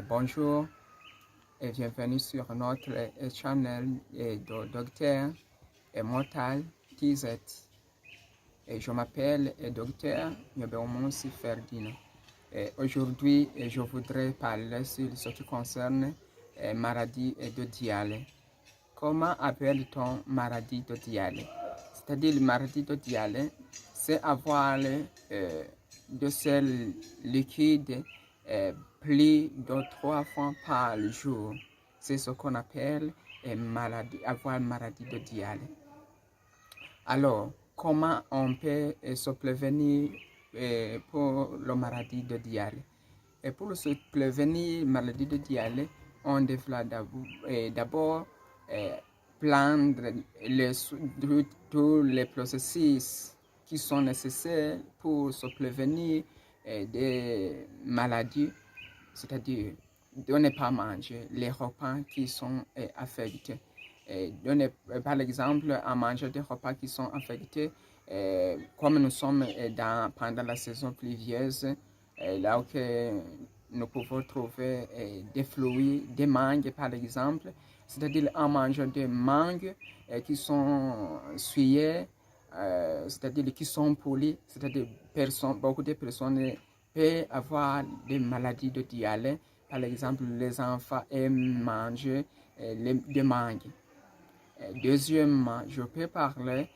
Bonjour et bienvenue sur notre channel de Docteur Mortal TZ. Je m'appelle Docteur Nyobeomonsi Ferdinand. Aujourd'hui, je voudrais parler sur ce qui concerne maladie de Diale. Comment appelle-t-on maladie de Diale? C'est-à-dire la maladie de Diale, c'est avoir de sel liquide plus de 3 fois par jour. C'est ce qu'on appelle avoir maladie de Diale. Alors, comment on peut se prévenir pour la maladie de Diale? Et pour se prévenir la maladie de Diale, on devra d'abord prendre tous les processus qui sont nécessaires pour se prévenir des maladies, c'est-à-dire de ne pas manger les repas qui sont affectés. Par exemple, à manger des repas qui sont affectés, comme nous sommes pendant la saison pluvieuse, là où nous pouvons trouver des fruits, des mangues par exemple, c'est-à-dire en mangeant des mangues qui sont souillées, c'est-à-dire qui sont polies, c'est-à-dire beaucoup de personnes peuvent avoir des maladies de Diale. Par exemple, les enfants aiment manger des mangues. Deuxièmement, je peux parler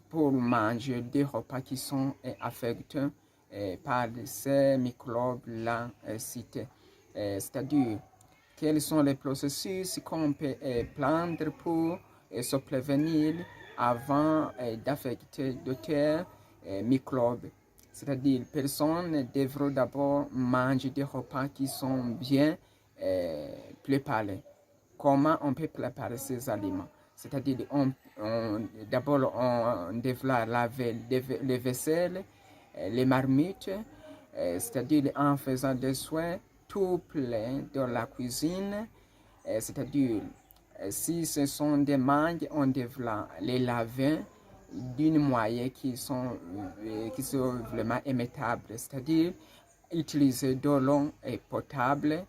pour manger des repas qui sont affectés par ces microbes-là cités. C'est-à-dire, quels sont les processus qu'on peut prendre pour se prévenir avant d'affecter d'autres microbes. C'est-à-dire, les personnes devront d'abord manger des repas qui sont bien préparés. Comment on peut préparer ces aliments? C'est-à-dire, d'abord, on devra laver les vaisselles, les marmites, c'est-à-dire en faisant des soins tout plein de la cuisine, c'est-à-dire, si ce sont des mangues, on devra les laver d'une moyenne qui sont vraiment émettables, c'est-à-dire utiliser de l'eau potable,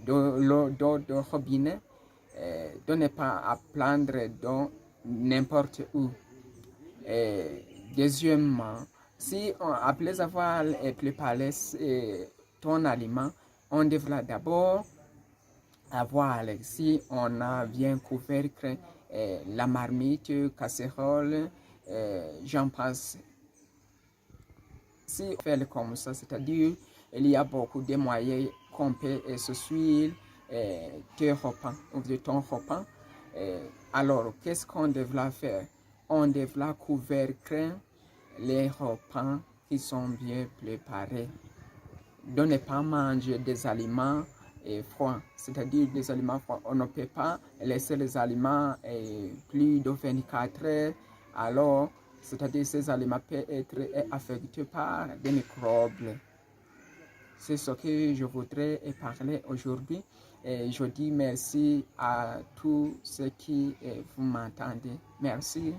d'eau de robinet, de ne pas prendre d'eau n'importe où. Deuxièmement, si après avoir préparé ton aliment, on devra d'abord avoir, si on a bien couvert la marmite, casserole, j'en passe. Si on fait comme ça, c'est-à-dire il y a beaucoup de moyens qu'on peut se suivre tes repas ou de ton repas. Alors, qu'est-ce qu'on devra faire? On devra couvrir les repas qui sont bien préparés. De ne pas manger des aliments froids, c'est-à-dire des aliments froids. On ne peut pas laisser les aliments plus de 24 heures. Alors, c'est-à-dire ces aliments peuvent être affectés par des microbes. C'est ce que je voudrais parler aujourd'hui. Et je dis merci à tous ceux qui vous m'entendez. Merci.